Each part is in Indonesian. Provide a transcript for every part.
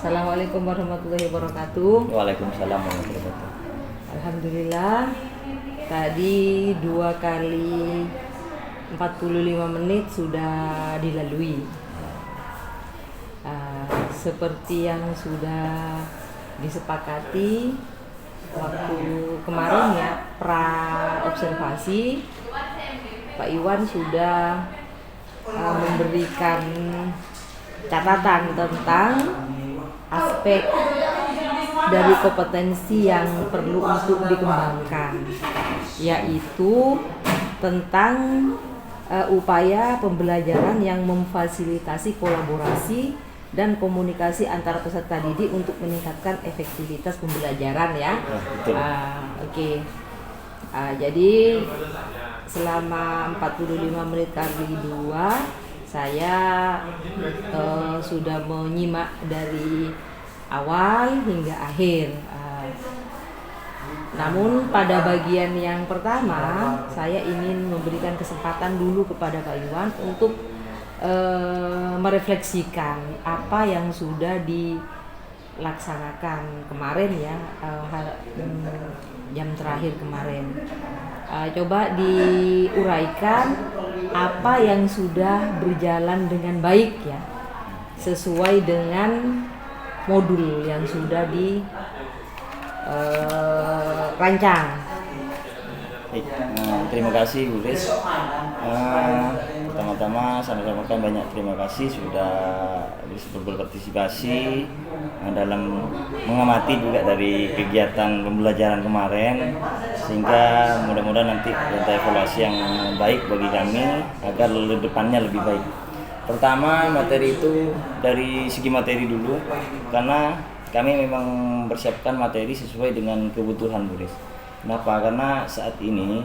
Assalamualaikum warahmatullahi wabarakatuh. Waalaikumsalam warahmatullahi wabarakatuh. Alhamdulillah, tadi 2 kali 45 menit sudah dilalui. Seperti yang sudah disepakati waktu kemarin ya, pra observasi, Pak Iwan sudah memberikan catatan tentang aspek dari kompetensi yang perlu untuk dikembangkan, yaitu tentang upaya pembelajaran yang memfasilitasi kolaborasi dan komunikasi antara peserta didik untuk meningkatkan efektivitas pembelajaran ya. Oke. Jadi selama 45 menit kali 2 saya sudah menyimak dari awal hingga akhir. Namun pada bagian yang pertama saya ingin memberikan kesempatan dulu kepada Pak Iwan untuk merefleksikan apa yang sudah dilaksanakan kemarin ya, jam terakhir kemarin. Coba diuraikan apa yang sudah berjalan dengan baik ya, sesuai dengan modul yang sudah dirancang. Terima kasih Bu Riz. Pertama-tama saya sampaikan banyak terima kasih sudah berpartisipasi dalam mengamati juga dari kegiatan pembelajaran kemarin, sehingga mudah-mudahan nanti ada evaluasi yang baik bagi kami agar depannya lebih baik. Pertama, materi itu dari segi materi dulu, karena kami memang mempersiapkan materi sesuai dengan kebutuhan Bu Riz. Kenapa? Karena saat ini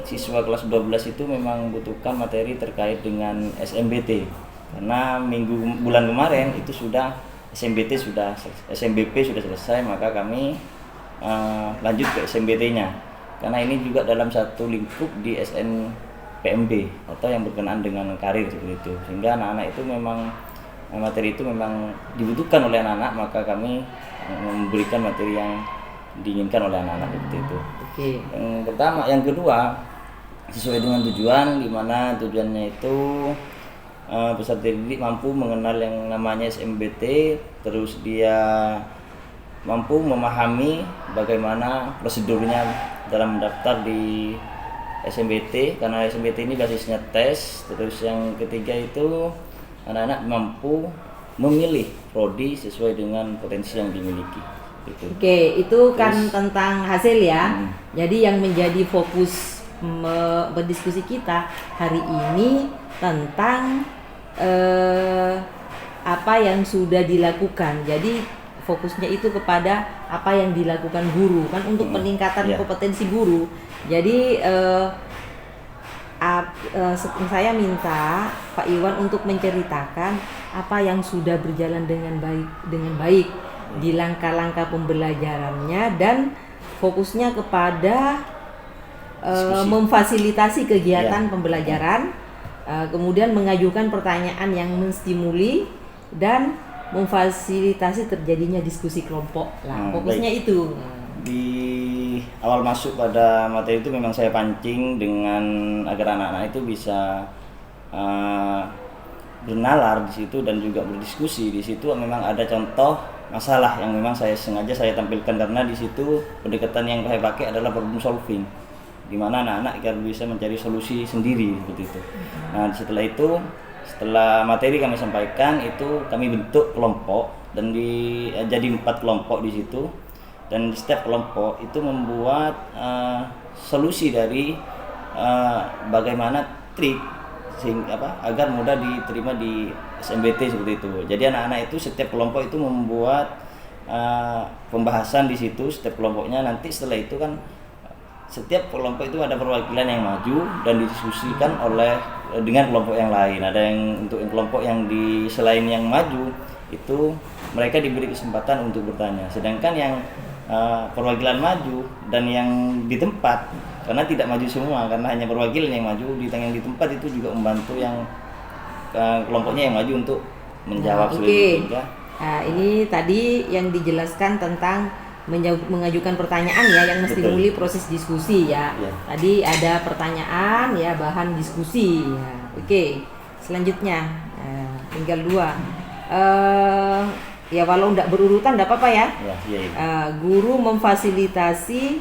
siswa kelas 12 itu memang membutuhkan materi terkait dengan SMBT. Karena bulan kemarin itu sudah SMBP sudah selesai, maka kami lanjut ke SMBT-nya. Karena ini juga dalam satu lingkup di SNPMB atau yang berkenaan dengan karir seperti itu. Sehingga anak-anak itu memang materi itu memang dibutuhkan oleh anak-anak, maka kami memberikan materi yang diinginkan oleh anak-anak seperti itu. Okay. Yang kedua, sesuai dengan tujuan, di mana tujuannya itu peserta didik mampu mengenal yang namanya SMBT, terus dia mampu memahami bagaimana prosedurnya dalam mendaftar di SMBT, karena SMBT ini basisnya tes. Terus yang ketiga itu anak-anak mampu memilih prodi sesuai dengan potensi yang dimiliki. Oke, itu kan tentang hasil ya. Jadi yang menjadi fokus berdiskusi kita hari ini tentang apa yang sudah dilakukan. Jadi fokusnya itu kepada apa yang dilakukan guru kan untuk peningkatan kompetensi guru. Jadi saya minta Pak Iwan untuk menceritakan apa yang sudah berjalan dengan baik di langkah-langkah pembelajarannya, dan fokusnya kepada memfasilitasi kegiatan pembelajaran, kemudian mengajukan pertanyaan yang menstimuli dan memfasilitasi terjadinya diskusi kelompok lah. Fokusnya baik. Itu di awal masuk pada materi itu memang saya pancing dengan agar anak-anak itu bisa bernalar di situ dan juga berdiskusi. Di situ memang ada contoh masalah yang memang sengaja saya tampilkan, karena di situ pendekatan yang saya pakai adalah problem solving, di mana anak-anak bisa mencari solusi sendiri seperti itu. Nah, setelah materi kami sampaikan itu kami bentuk kelompok dan jadi 4 kelompok di situ, dan setiap kelompok itu membuat solusi dari bagaimana trik agar mudah diterima di SMBT seperti itu. Jadi anak-anak itu setiap kelompok itu membuat pembahasan di situ setiap kelompoknya. Nanti setelah itu kan setiap kelompok itu ada perwakilan yang maju dan didiskusikan dengan kelompok yang lain. Ada yang untuk kelompok yang selain yang maju itu mereka diberi kesempatan untuk bertanya. Sedangkan yang perwakilan maju dan yang di tempat, karena tidak maju semua, karena hanya perwakilan yang maju, yang di tempat itu juga membantu yang kelompoknya yang maju untuk menjawab sehingga Ini tadi yang dijelaskan tentang mengajukan pertanyaan ya, yang menstimuli proses diskusi ya. Tadi ada pertanyaan ya, bahan diskusi ya. Oke, selanjutnya tinggal 2. Ya walau tidak berurutan tidak apa-apa ya. Guru memfasilitasi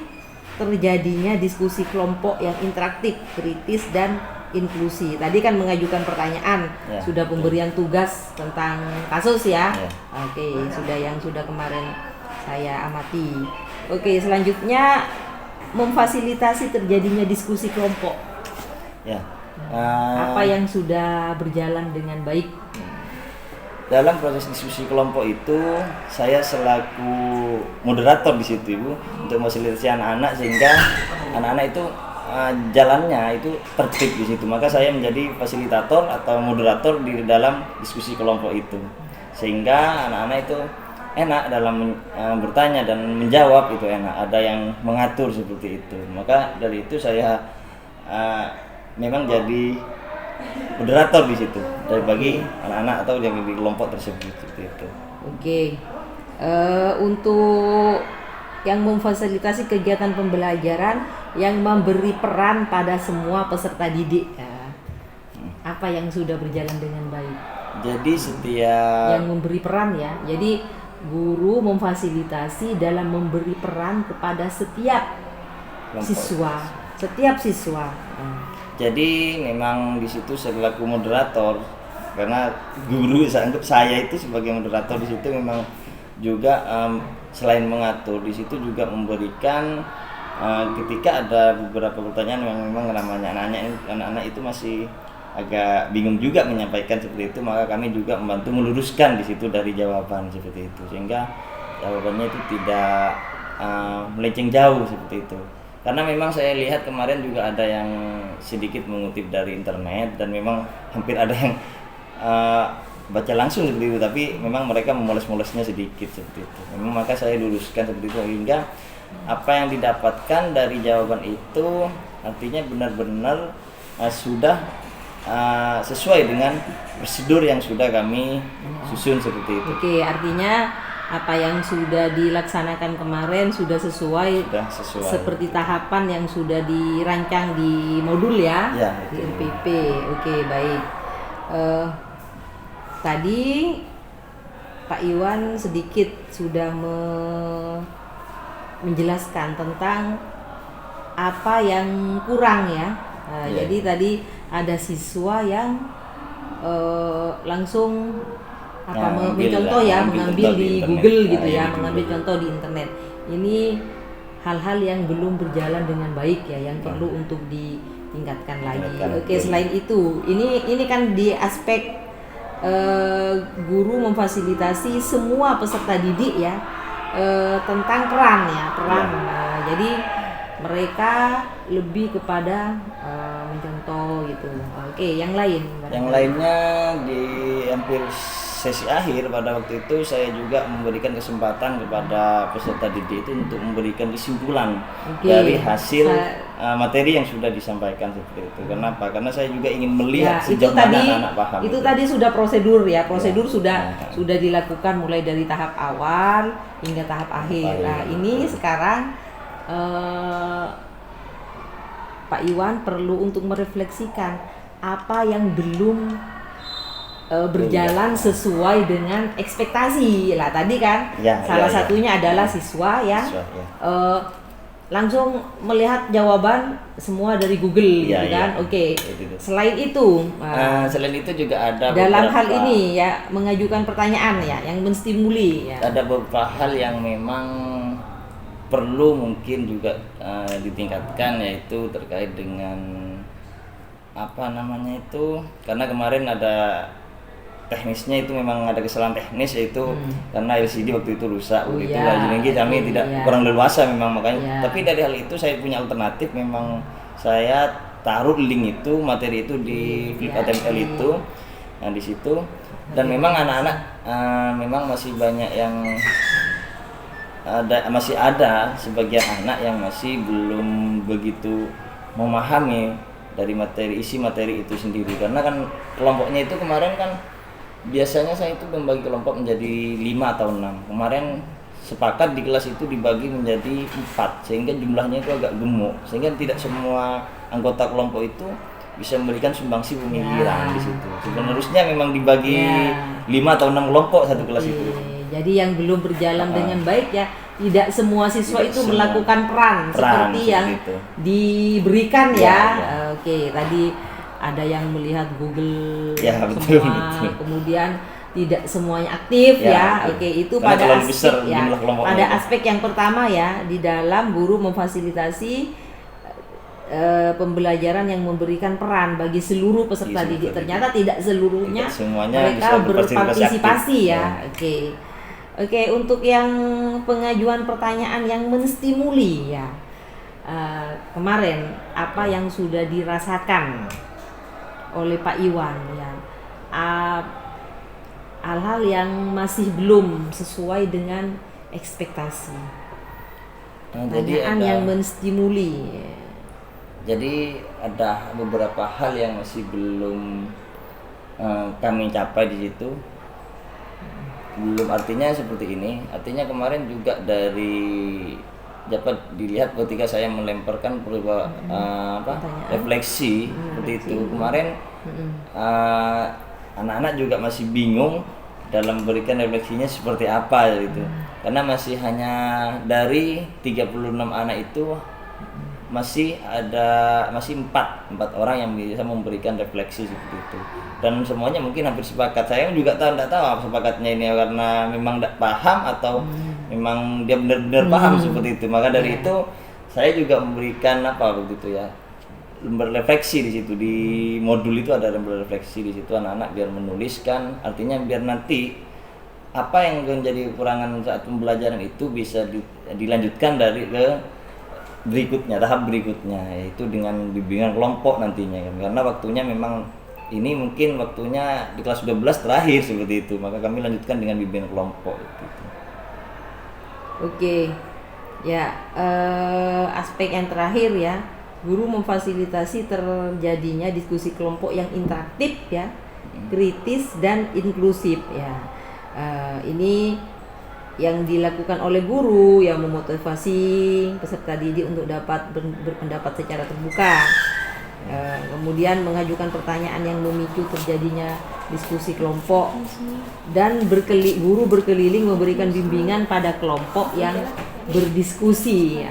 terjadinya diskusi kelompok yang interaktif, kritis dan inklusi. Tadi kan mengajukan pertanyaan, sudah pemberian tugas tentang kasus ya. Oke, sudah kemarin saya amati. Oke, selanjutnya memfasilitasi terjadinya diskusi kelompok. Apa yang sudah berjalan dengan baik? Dalam proses diskusi kelompok itu, saya selaku moderator di situ, Ibu, untuk memfasilitasi anak-anak sehingga anak-anak itu jalannya itu tertib di situ. Maka saya menjadi fasilitator atau moderator di dalam diskusi kelompok itu, sehingga anak-anak itu enak dalam bertanya dan menjawab, itu enak. Ada yang mengatur seperti itu. Maka dari itu saya memang jadi moderator di situ dari bagi anak-anak atau yang di kelompok tersebut seperti itu. Oke. Untuk yang memfasilitasi kegiatan pembelajaran yang memberi peran pada semua peserta didik, apa yang sudah berjalan dengan baik? Jadi setiap yang memberi peran ya, jadi guru memfasilitasi dalam memberi peran kepada setiap siswa. Jadi memang di situ selaku moderator, karena guru anggap saya itu sebagai moderator di situ memang juga selain mengatur di situ juga memberikan ketika ada beberapa pertanyaan yang memang namanya anak-anak itu masih agak bingung juga menyampaikan seperti itu, maka kami juga membantu meluruskan di situ dari jawaban seperti itu, sehingga jawabannya itu tidak melenceng jauh seperti itu. Karena memang saya lihat kemarin juga ada yang sedikit mengutip dari internet dan memang hampir ada yang baca langsung seperti itu, tapi memang mereka memoles-molesnya sedikit seperti itu. Memang maka saya luruskan seperti itu, sehingga apa yang didapatkan dari jawaban itu artinya benar-benar sudah sesuai dengan prosedur yang sudah kami susun seperti itu. Oke, artinya apa yang sudah dilaksanakan kemarin sudah sesuai seperti tahapan yang sudah dirancang di modul ya, di RPP. Oke, baik. Tadi Pak Iwan sedikit sudah menjelaskan tentang apa yang kurang ya. Jadi tadi ada siswa yang langsung mengambil di Google gitu ya, mengambil contoh di internet. Ini hal-hal yang belum berjalan dengan baik ya, yang perlu untuk ditingkatkan lagi. Oke, selain itu, ini kan di aspek guru memfasilitasi semua peserta didik ya, tentang peran. Jadi mereka lebih kepada mencontoh gitu. Oke, yang lain? Yang lainnya di hampir sesi akhir pada waktu itu saya juga memberikan kesempatan kepada peserta didik itu untuk memberikan kesimpulan dari hasil materi yang sudah disampaikan seperti itu. Kenapa? Karena saya juga ingin melihat sejauh mana anak-anak paham. Itu tadi sudah prosedur ya, sudah dilakukan mulai dari tahap awal hingga tahap akhir. Nah, ini sekarang Pak Iwan perlu untuk merefleksikan apa yang belum berjalan sesuai dengan ekspektasi lah tadi kan. Salah satunya adalah siswa yang langsung melihat jawaban semua dari Google gitu kan. Oke. Selain itu juga ada dalam hal ini ya, mengajukan pertanyaan ya yang menstimuli ya. Ada beberapa hal yang memang perlu mungkin juga ditingkatkan, yaitu terkait dengan karena kemarin ada teknisnya itu memang ada kesalahan teknis, yaitu karena LCD waktu itu rusak kami tidak kurang leluasa memang, makanya tapi dari hal itu saya punya alternatif, memang saya taruh link itu, materi itu di Flip HTML itu. Nah, di situ dan memang anak-anak memang masih banyak yang masih ada sebagian anak yang masih belum begitu memahami dari isi materi itu sendiri, karena kan kelompoknya itu kemarin kan Biasanya saya itu membagi kelompok menjadi 5 atau 6. Kemarin sepakat di kelas itu dibagi menjadi 4, sehingga jumlahnya itu agak gemuk, sehingga tidak semua anggota kelompok itu bisa memberikan sumbangsi pemikiran di situ. Sebenarnya memang dibagi 5 atau 6 kelompok satu kelas itu. Jadi yang belum berjalan dengan baik ya, tidak semua siswa Tidak itu semua. melakukan peran seperti yang itu. diberikan Ya, ya. ya. Oke, tadi ada yang melihat Google Ya, betul, semua, betul. kemudian tidak semuanya aktif Ya, ya. betul. Oke, itu Karena pada terlalu besar aspek ya. jumlah kelompoknya Pada itu. aspek yang pertama ya, di dalam guru memfasilitasi pembelajaran yang memberikan peran bagi seluruh peserta Iya, didik. seluruh Ternyata tidak seluruhnya Tidak semuanya mereka bisa berpartisipasi berpartisipasi aktif. ya. Oke. Oke, untuk yang pengajuan pertanyaan yang menstimuli ya. Kemarin apa yang sudah dirasakan oleh Pak Iwan ya. Hal-hal yang masih belum sesuai dengan ekspektasi. Nah, jadi Pertanyaan ada, yang menstimuli. jadi ada beberapa hal yang masih belum kami capai di situ. Belum, artinya seperti ini. Artinya kemarin juga dari dapat dilihat ketika saya melemparkan Pertanyaan. refleksi seperti itu. Kemarin anak-anak juga masih bingung dalam memberikan refleksinya seperti apa gitu. Karena masih hanya dari 36 anak itu masih empat orang yang bisa memberikan refleksi seperti itu, dan semuanya mungkin hampir sepakat. Saya juga tidak tahu apa sepakatnya ini karena memang tidak paham atau memang dia benar-benar paham seperti itu. Maka dari itu saya juga memberikan begitu ya, lembar refleksi di situ. Di modul itu ada lembar refleksi di situ, anak-anak biar menuliskan, artinya biar nanti apa yang menjadi kekurangan saat pembelajaran itu bisa dilanjutkan dari ke berikutnya, tahap berikutnya, yaitu dengan bimbingan kelompok nantinya kan. Karena waktunya memang ini mungkin waktunya di kelas 12 terakhir seperti itu, maka kami lanjutkan dengan bimbingan kelompok gitu. Oke. Ya, aspek yang terakhir ya, guru memfasilitasi terjadinya diskusi kelompok yang interaktif ya, kritis dan inklusif ya. Ini yang dilakukan oleh guru yang memotivasi peserta didik untuk dapat berpendapat secara terbuka. Kemudian mengajukan pertanyaan yang memicu terjadinya diskusi kelompok, dan guru berkeliling memberikan bimbingan pada kelompok yang berdiskusi.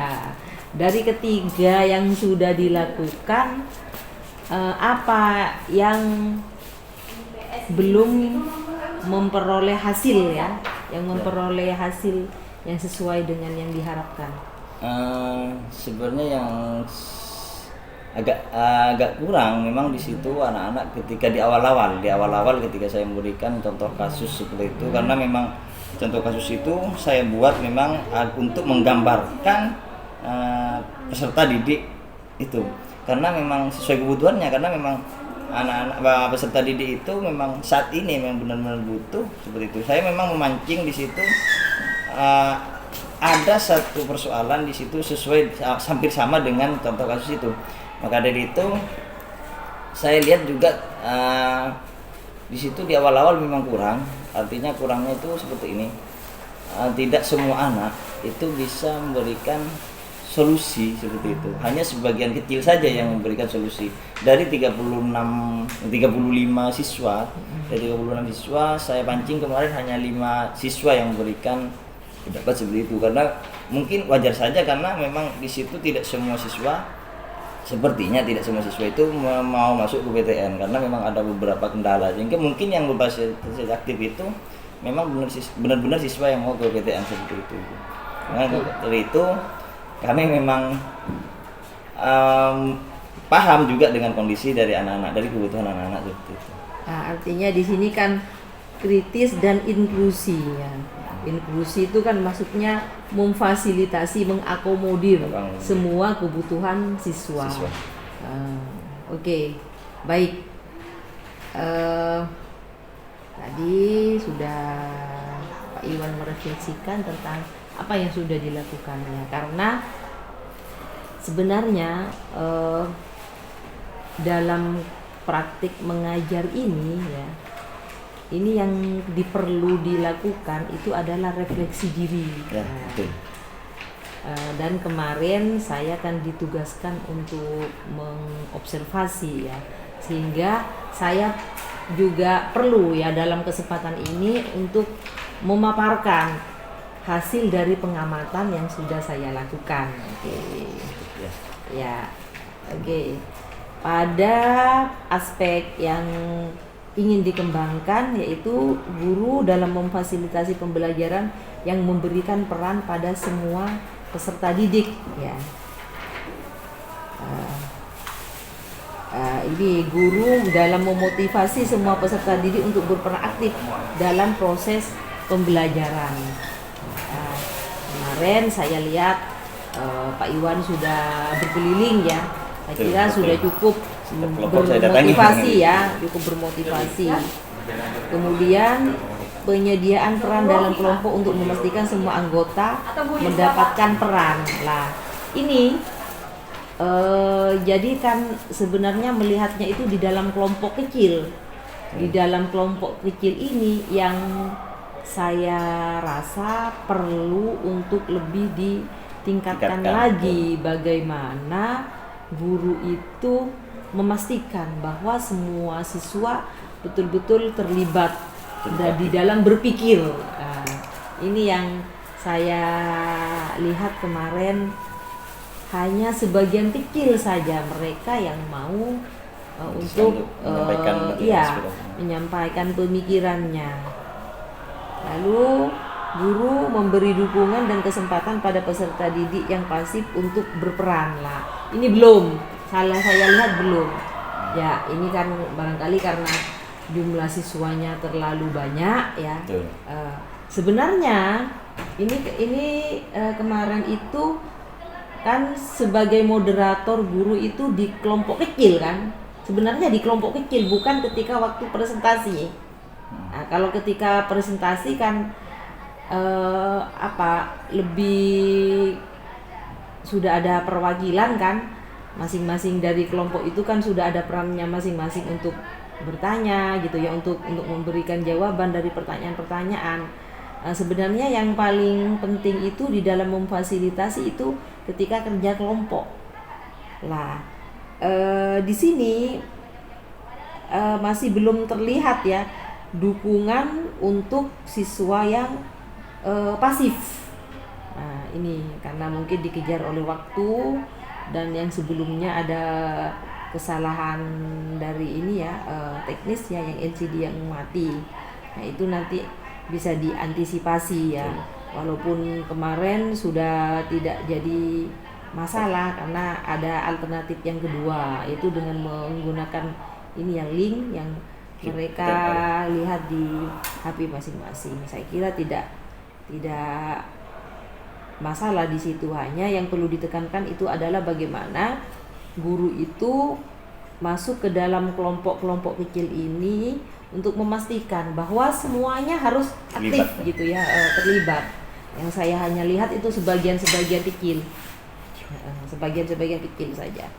Dari ketiga yang sudah dilakukan, apa yang belum memperoleh hasil ya, yang memperoleh hasil yang sesuai dengan yang diharapkan? Sebenarnya yang agak kurang memang di situ anak-anak ketika di awal-awal ketika saya memberikan contoh kasus seperti itu, karena memang contoh kasus itu saya buat memang untuk menggambarkan peserta didik itu, karena memang sesuai kebutuhannya, karena memang anak-anak peserta didik itu memang saat ini memang benar-benar butuh seperti itu. Saya memang memancing di situ ada satu persoalan di situ sesuai hampir sama dengan contoh kasus itu. Maka dari itu saya lihat juga di situ di awal-awal memang kurang. Artinya kurangnya itu seperti ini. Tidak semua anak itu bisa memberikan solusi seperti itu. Hanya sebagian kecil saja yang memberikan solusi. Dari 35 siswa, saya pancing kemarin hanya 5 siswa yang memberikan pendapat seperti itu. Karena mungkin wajar saja, karena memang di situ tidak semua siswa itu mau masuk ke PTN, karena memang ada beberapa kendala, sehingga mungkin yang berbasis aktif itu memang benar-benar siswa yang mau ke PTN seperti itu. Nah, dari itu kami memang paham juga dengan kondisi dari anak-anak, dari kebutuhan anak-anak seperti itu. Artinya di sini kan kritis dan inklusi ya. Inklusi itu kan maksudnya memfasilitasi, mengakomodir semua kebutuhan siswa. Oke. Baik. Tadi sudah Pak Iwan merefleksikan tentang apa yang sudah dilakukannya, karena sebenarnya dalam praktik mengajar ini ya, ini yang diperlu dilakukan itu adalah refleksi diri. Ya, betul. Dan kemarin saya kan ditugaskan untuk mengobservasi ya, sehingga saya juga perlu ya dalam kesempatan ini untuk memaparkan hasil dari pengamatan yang sudah saya lakukan. Oke. Ya. Oke. Pada aspek yang ingin dikembangkan yaitu guru dalam memfasilitasi pembelajaran yang memberikan peran pada semua peserta didik ya. Ini guru dalam memotivasi semua peserta didik untuk berperan aktif dalam proses pembelajaran. Kemarin saya lihat Pak Iwan sudah berkeliling ya. Saya kira sudah cukup bermotivasi ya, cukup bermotivasi. Kemudian penyediaan peran dalam kelompok untuk memastikan semua anggota mendapatkan peran. Lah, ini jadi kan sebenarnya melihatnya itu di dalam kelompok kecil. Di dalam kelompok kecil ini yang saya rasa perlu untuk lebih ditingkatkan lagi bagaimana guru itu memastikan bahwa semua siswa betul-betul terlibat di dalam berpikir. Ini yang saya lihat kemarin, hanya sebagian kecil saja mereka yang mau untuk menyampaikan pemikirannya. Lalu guru memberi dukungan dan kesempatan pada peserta didik yang pasif untuk berperan. Lah, ini belum. Saya lihat belum. Ya, ini kan barangkali karena jumlah siswanya terlalu banyak ya. Sebenarnya ini kemarin itu kan sebagai moderator guru itu di kelompok kecil kan. Sebenarnya di kelompok kecil, bukan ketika waktu presentasi. Nah, kalau ketika presentasi kan lebih sudah ada perwakilan kan, masing-masing dari kelompok itu kan sudah ada perannya masing-masing untuk bertanya gitu ya, untuk memberikan jawaban dari pertanyaan-pertanyaan. Sebenarnya yang paling penting itu di dalam memfasilitasi itu ketika kerja kelompok. Lah, di sini masih belum terlihat ya dukungan untuk siswa yang pasif. Nah, ini karena mungkin dikejar oleh waktu dan yang sebelumnya ada kesalahan dari ini ya, teknis ya, yang LCD yang mati. Nah, itu nanti bisa diantisipasi ya. Walaupun kemarin sudah tidak jadi masalah karena ada alternatif yang kedua, yaitu dengan menggunakan ini yang link yang mereka lihat di HP masing-masing. Saya kira tidak masalah di situ. Hanya yang perlu ditekankan itu adalah bagaimana guru itu masuk ke dalam kelompok-kelompok kecil ini untuk memastikan bahwa semuanya harus aktif gitu ya, terlibat. Yang saya hanya lihat itu sebagian-sebagian kecil. Sebagian-sebagian kecil saja.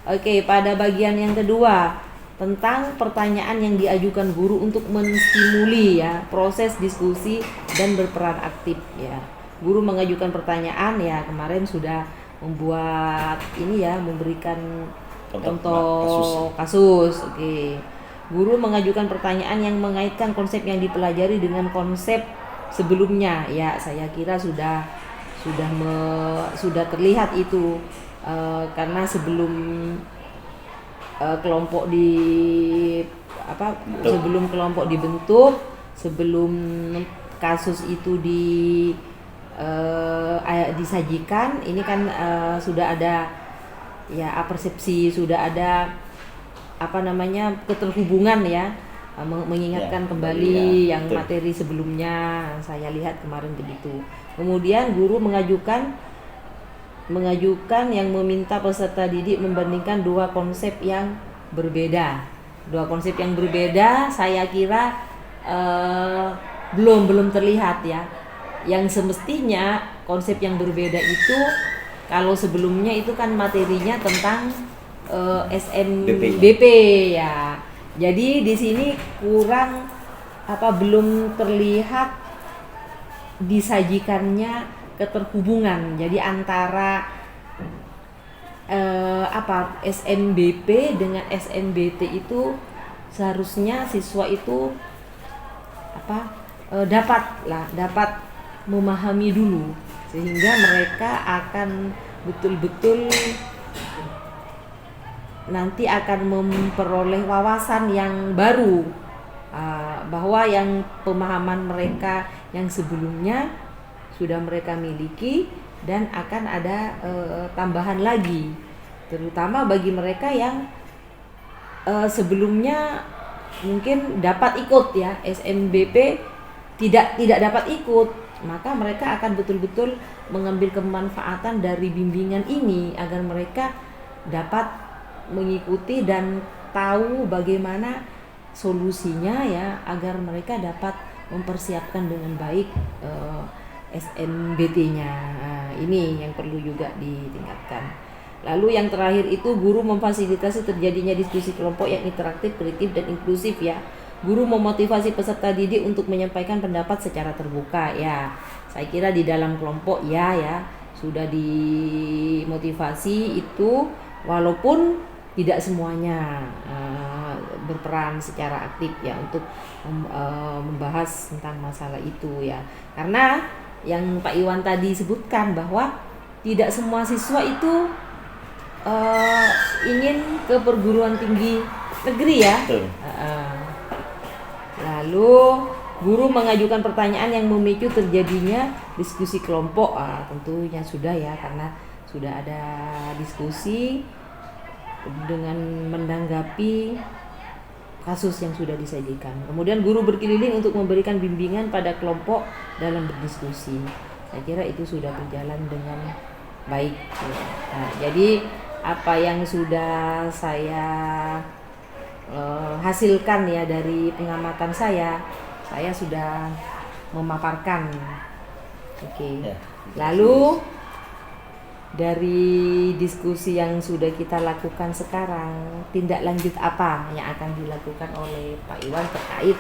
Oke, pada bagian yang kedua tentang pertanyaan yang diajukan guru untuk menstimuli ya proses diskusi dan berperan aktif ya. Guru mengajukan pertanyaan ya, kemarin sudah membuat ini ya, memberikan contoh kasus. Oke. Guru mengajukan pertanyaan yang mengaitkan konsep yang dipelajari dengan konsep sebelumnya ya. Saya kira sudah terlihat itu karena sebelum kelompok sebelum kelompok dibentuk, sebelum kasus itu disajikan, ini kan sudah ada ya persepsi, sudah ada keterhubungan ya, mengingatkan kembali yang materi sebelumnya. Saya lihat kemarin begitu. Kemudian guru mengajukan yang meminta peserta didik membandingkan dua konsep yang berbeda. Dua konsep yang berbeda saya kira belum terlihat ya. Yang semestinya konsep yang berbeda itu, kalau sebelumnya itu kan materinya tentang SNBP ya. Jadi di sini kurang belum terlihat disajikannya keterhubungan. Jadi antara SNBP dengan SNBT itu seharusnya siswa itu dapat memahami dulu, sehingga mereka akan betul-betul nanti akan memperoleh wawasan yang baru, bahwa yang pemahaman mereka yang sebelumnya sudah mereka miliki dan akan ada tambahan lagi, terutama bagi mereka yang sebelumnya mungkin dapat ikut ya SNBP, tidak dapat ikut, maka mereka akan betul-betul mengambil kemanfaatan dari bimbingan ini agar mereka dapat mengikuti dan tahu bagaimana solusinya ya, agar mereka dapat mempersiapkan dengan baik SNBT-nya. Ini yang perlu juga ditingkatkan. Lalu yang terakhir itu guru memfasilitasi terjadinya diskusi kelompok yang interaktif, kreatif, dan inklusif ya. Guru memotivasi peserta didik untuk menyampaikan pendapat secara terbuka ya. Saya kira di dalam kelompok ya sudah dimotivasi itu, walaupun tidak semuanya berperan secara aktif ya untuk membahas tentang masalah itu ya. Karena yang Pak Iwan tadi sebutkan bahwa tidak semua siswa itu ingin ke perguruan tinggi negeri ya. Lalu guru mengajukan pertanyaan yang memicu terjadinya diskusi kelompok. Tentunya sudah ya, karena sudah ada diskusi dengan menanggapi kasus yang sudah disajikan. Kemudian guru berkeliling untuk memberikan bimbingan pada kelompok dalam berdiskusi. Saya kira itu sudah berjalan dengan baik. Nah, jadi apa yang sudah saya hasilkan ya dari pengamatan saya sudah memaparkan. Oke. Ya, lalu dari diskusi yang sudah kita lakukan sekarang, tindak lanjut apa yang akan dilakukan oleh Pak Iwan terkait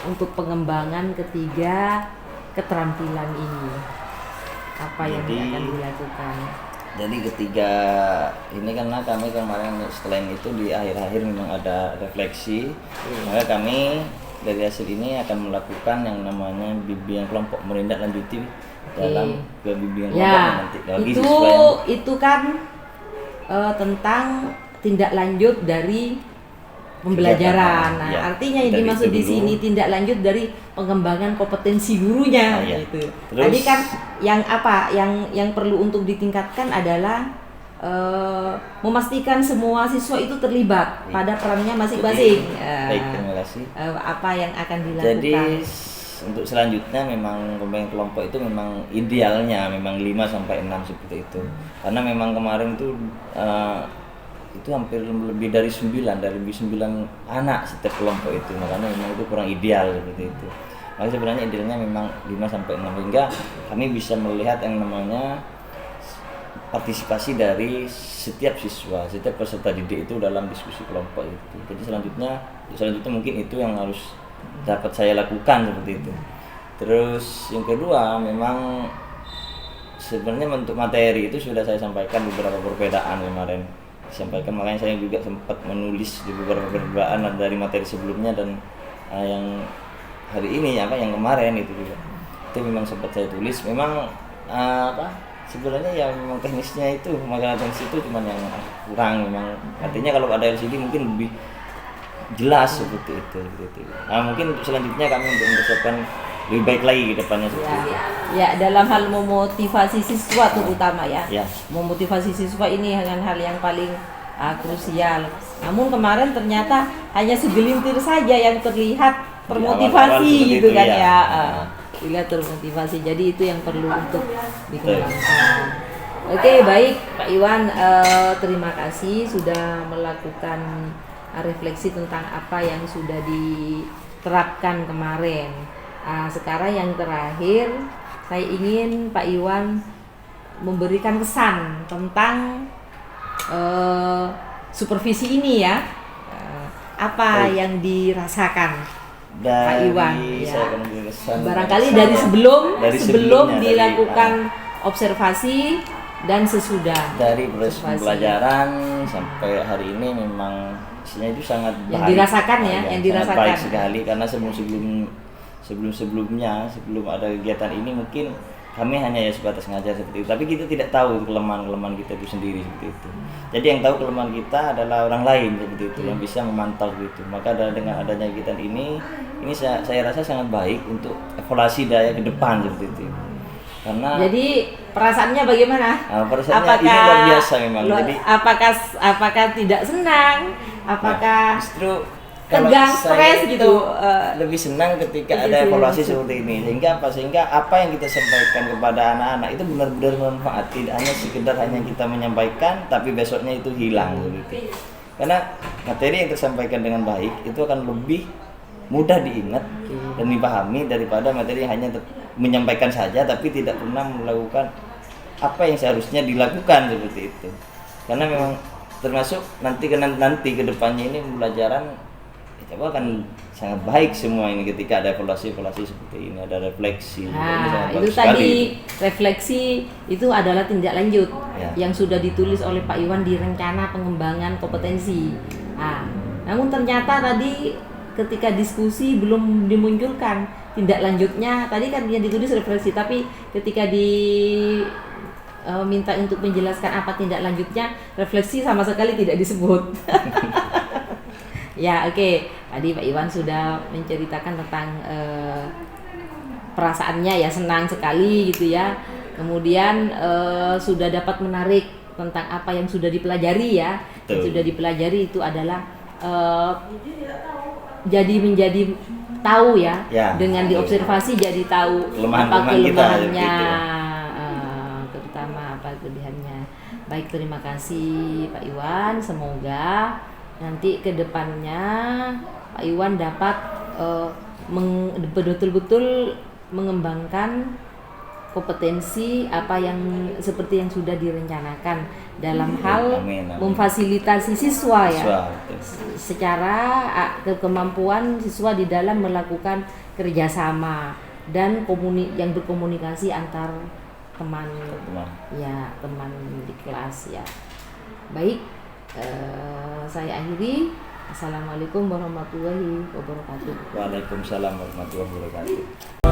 untuk pengembangan ketiga keterampilan ini? Apa yang akan dilakukan? Jadi ketiga ini karena kami kemarin selain itu di akhir-akhir memang ada refleksi, maka kami dari hasil ini akan melakukan yang namanya bimbingan kelompok menindaklanjuti dalam bimbingan kelompok nanti bagi siswa yang itu kan tentang tindak lanjut dari pembelajaran. Nah, artinya yang dimaksud di sini tindak lanjut dari pengembangan kompetensi gurunya gitu. Tadi kan yang perlu untuk ditingkatkan adalah memastikan semua siswa itu terlibat pada perannya masing-masing. Baik, terima kasih. Apa yang akan dilakukan? Jadi untuk selanjutnya memang pembagian kelompok itu memang idealnya memang 5 sampai 6 seperti itu. Karena memang kemarin itu hampir lebih dari 9 anak setiap kelompok itu. Makanya memang itu kurang ideal seperti itu. Maka sebenarnya idealnya memang 5 sampai 6 hingga kami bisa melihat yang namanya partisipasi dari setiap siswa, setiap peserta didik itu dalam diskusi kelompok itu. Jadi selanjutnya mungkin itu yang harus dapat saya lakukan seperti itu. Terus yang kedua memang sebenarnya untuk materi itu sudah saya sampaikan beberapa perbedaan kemarin disampaikan, makanya saya juga sempat menulis di beberapa perbedaan dari materi sebelumnya dan yang hari ini yang kemarin itu juga itu memang sempat saya tulis. Memang sebenarnya ya memang teknisnya itu makanan teknis itu cuma yang kurang memang, artinya kalau ada LCD mungkin lebih jelas seperti itu. Nah, mungkin selanjutnya kami untuk mempersiapkan lebih baik lagi ke depannya seperti itu. Ya, dalam hal memotivasi siswa terutama ya. Memotivasi siswa ini dengan hal yang paling krusial. Namun kemarin ternyata hanya segelintir saja yang terlihat termotivasi gitu kan ya. Terlihat termotivasi. Jadi itu yang perlu untuk dikembangkan. Oke, baik Pak Iwan, terima kasih sudah melakukan refleksi tentang apa yang sudah diterapkan kemarin. Sekarang yang terakhir saya ingin Pak Iwan memberikan kesan tentang supervisi ini ya. Apa yang dirasakan Dari Iwan, saya ya. akan menjelaskan Barangkali sama- dari sebelum sebelumnya, dilakukan observasi dan sesudah dari proses observasi. pembelajaran sampai hari ini memang isinya itu sangat Yang baik. dirasakan ya, yang sangat dirasakan. baik sekali karena sebelum ada kegiatan ini mungkin kami hanya ya sebatas ngajar seperti itu, tapi kita tidak tahu kelemahan kita itu sendiri seperti itu. Jadi yang tahu kelemahan kita adalah orang lain seperti itu, yang bisa memantau gitu. Maka dengan adanya kegiatan ini saya rasa sangat baik untuk evaluasi daya ke depan seperti itu. Karena jadi perasaannya bagaimana? perasaannya ini luar biasa memang. Jadi apakah tidak senang? Apakah justru kalau tegang, saya stres itu gitu? lebih senang ketika ada evaluasi seperti ini, sehingga apa yang kita sampaikan kepada anak-anak itu benar-benar bermanfaat, tidak hanya sekedar hanya kita menyampaikan tapi besoknya itu hilang gitu. Karena materi yang tersampaikan dengan baik itu akan lebih mudah diingat dan dipahami daripada materi yang hanya menyampaikan saja tapi tidak pernah melakukan apa yang seharusnya dilakukan seperti itu. Karena memang termasuk nanti ke depannya ini pembelajaran coba akan sangat baik semua ini ketika ada evaluasi seperti ini, ada refleksi. Nah, itu tadi refleksi itu adalah tindak lanjut ya, yang sudah ditulis oleh Pak Iwan di rencana pengembangan kompetensi. Nah, namun ternyata tadi ketika diskusi belum dimunculkan tindak lanjutnya. Tadi kan yang ditulis refleksi, tapi ketika minta untuk menjelaskan apa tindak lanjutnya, refleksi sama sekali tidak disebut. Ya, oke. Tadi Pak Iwan sudah menceritakan tentang perasaannya ya, senang sekali gitu ya. Kemudian sudah dapat menarik tentang apa yang sudah dipelajari ya. Yang sudah dipelajari itu adalah menjadi tahu ya, dengan diobservasi jadi tahu apa kelemahannya, terutama apa kelebihannya. Baik, terima kasih Pak Iwan. Semoga nanti ke depannya Pak Iwan dapat betul-betul mengembangkan kompetensi apa yang seperti yang sudah direncanakan dalam hal memfasilitasi siswa ya, secara kemampuan siswa di dalam melakukan kerjasama dan yang berkomunikasi antar teman di kelas ya. Baik, saya akhiri. Assalamualaikum warahmatullahi wabarakatuh. Waalaikumsalam warahmatullahi wabarakatuh.